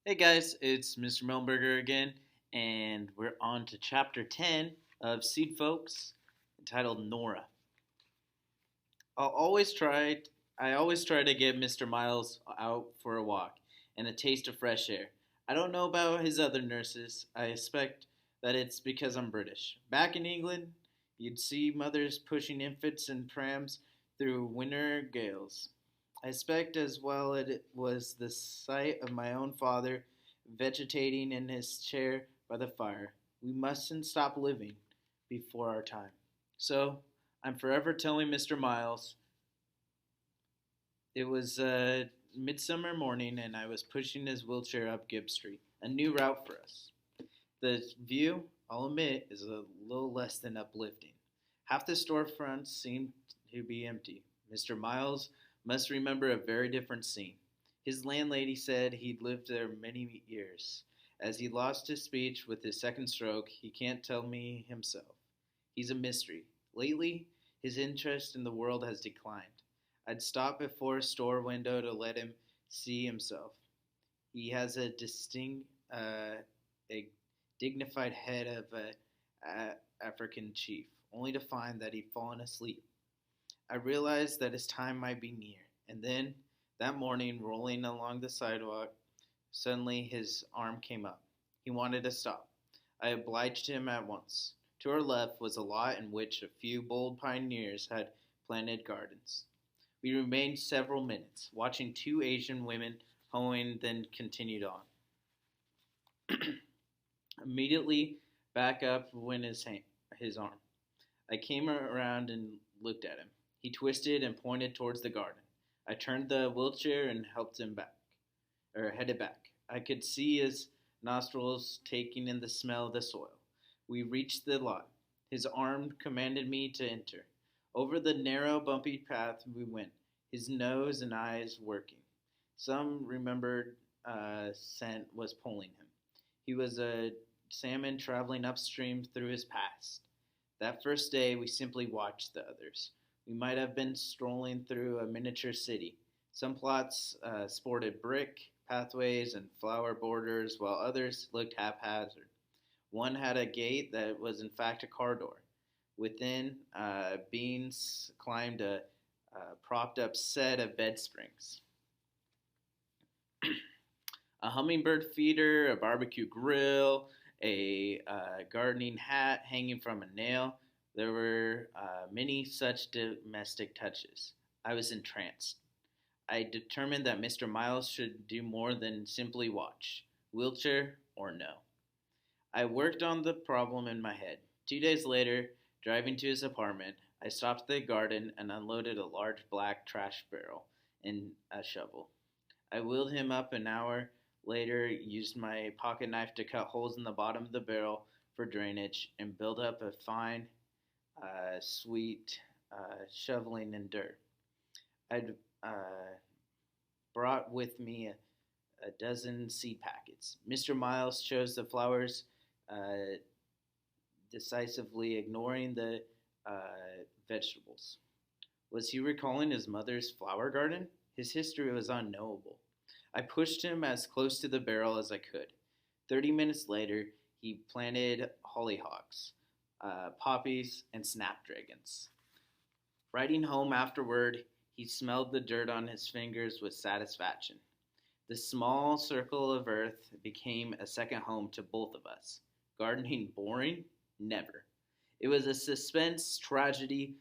Hey guys, it's Mr. Melberger again, and we're on to chapter 10 of Seed Folks, entitled Nora. I'll always try I always try to get Mr. Miles out for a walk and a taste of fresh air. I don't know about his other nurses. I suspect that it's because I'm British. Back in England, you'd see mothers pushing infants in prams through winter gales. I suspect as well it was the sight of my own father vegetating in his chair by the fire. We mustn't stop living before our time. So, I'm forever telling Mr. Miles it was a midsummer morning and I was pushing his wheelchair up Gibb Street, a new route for us. The view, I'll admit, is a little less than uplifting. Half the storefronts seemed to be empty. Mr. Miles must remember a very different scene. His landlady said he'd lived there many years. As he lost his speech with his second stroke, he can't tell me himself. He's a mystery. Lately, his interest in the world has declined. I'd stop before a store window to let him see himself. He has a dignified head of a African chief, only to find that he'd fallen asleep. I realized that his time might be near, and then, that morning, rolling along the sidewalk, suddenly his arm came up. He wanted to stop. I obliged him at once. To our left was a lot in which a few bold pioneers had planted gardens. We remained several minutes, watching two Asian women hoeing, then continued on. Immediately back up went his arm. I came around and looked at him. He twisted and pointed towards the garden. I turned the wheelchair and helped him back, or headed back. I could see his nostrils taking in the smell of the soil. We reached the lot. His arm commanded me to enter. Over the narrow, bumpy path we went, his nose and eyes working. Some remembered scent was pulling him. He was a salmon traveling upstream through his past. That first day, we simply watched the others. We might have been strolling through a miniature city. Some plots sported brick pathways and flower borders, while others looked haphazard. One had a gate that was in fact a car door. Within, beings climbed a propped up set of bed springs. A hummingbird feeder, a barbecue grill, a gardening hat hanging from a nail. There were many such domestic touches. I was entranced. I determined that Mr. Miles should do more than simply watch, wheelchair or no. I worked on the problem in my head. 2 days later, driving to his apartment, I stopped at the garden and unloaded a large black trash barrel and a shovel. I wheeled him up an hour later, used my pocket knife to cut holes in the bottom of the barrel for drainage, and build up a fine, sweet shoveling in dirt. I'd brought with me a dozen seed packets. Mr. Miles chose the flowers decisively, ignoring the vegetables. Was he recalling his mother's flower garden? His history was unknowable. I pushed him as close to the barrel as I could. 30 minutes later, he planted hollyhocks, poppies, and snapdragons. Riding home afterward, he smelled the dirt on his fingers with satisfaction. The small circle of earth became a second home to both of us. Gardening boring? Never. It was a suspense tragedy,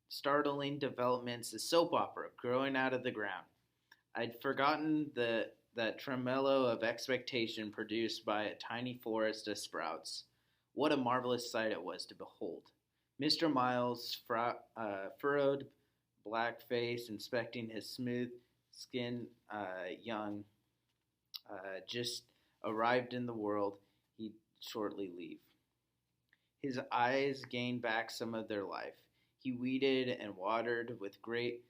startling developments, a soap opera growing out of the ground. I'd forgotten that tremolo of expectation produced by a tiny forest of sprouts. What a marvelous sight it was to behold. Mr. Miles' furrowed black face inspecting his smooth skinned young just arrived in the world he'd shortly leave. His eyes gained back some of their life. He weeded and watered with great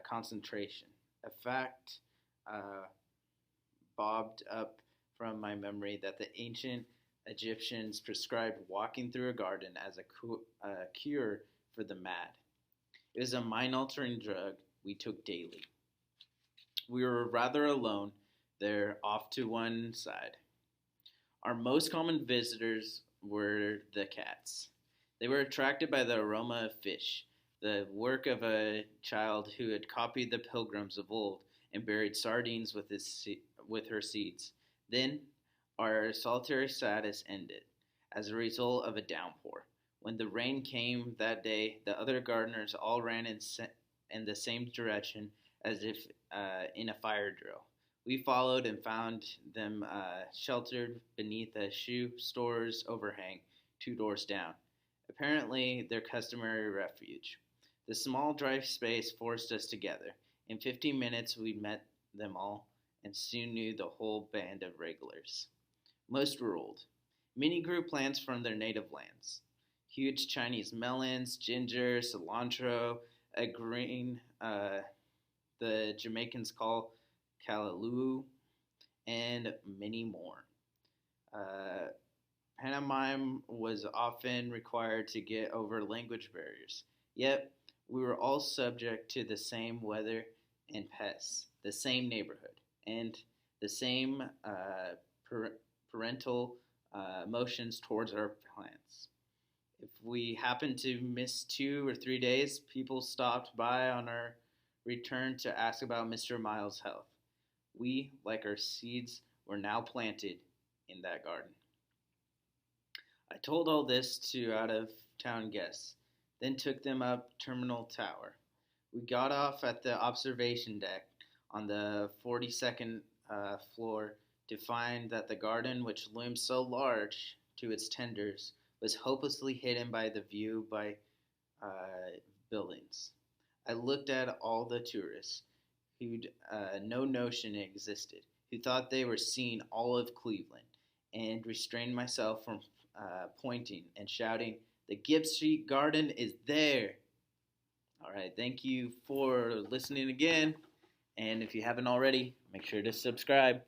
concentration, a fact bobbed up from my memory that the ancient Egyptians prescribed walking through a garden as a cure for the mad. It was a mind altering drug we took daily. We were rather alone. They're off to one side. Our most common visitors were the cats. They were attracted by the aroma of fish, the work of a child who had copied the pilgrims of old and buried sardines with her seeds. Then our solitary status ended as a result of a downpour. When the rain came that day, the other gardeners all ran in the same direction as if in a fire drill. We followed and found them sheltered beneath a shoe store's overhang 2 doors down, apparently their customary refuge. The small dry space forced us together. In 15 minutes, we met them all and soon knew the whole band of regulars. Most were old. Many grew plants from their native lands. Huge Chinese melons, ginger, cilantro, a green the Jamaicans call callaloo, and many more. Uh, Pantomime was often required to get over language barriers. Yet, we were all subject to the same weather and pests, the same neighborhood, and the same parental emotions towards our plants. If we happened to miss 2 or 3 days, people stopped by on our return to ask about Mr. Miles' health. We, like our seeds, were now planted in that garden. I told all this to out of town guests, then took them up Terminal Tower. We got off at the observation deck on the 42nd floor to find that the garden, which loomed so large to its tenders, was hopelessly hidden by the view by buildings. I looked at all the tourists who'd no notion it existed, who thought they were seeing all of Cleveland, and restrained myself from pointing and shouting, "The Gibbs Street Garden is there!" All right, thank you for listening again. And if you haven't already, make sure to subscribe.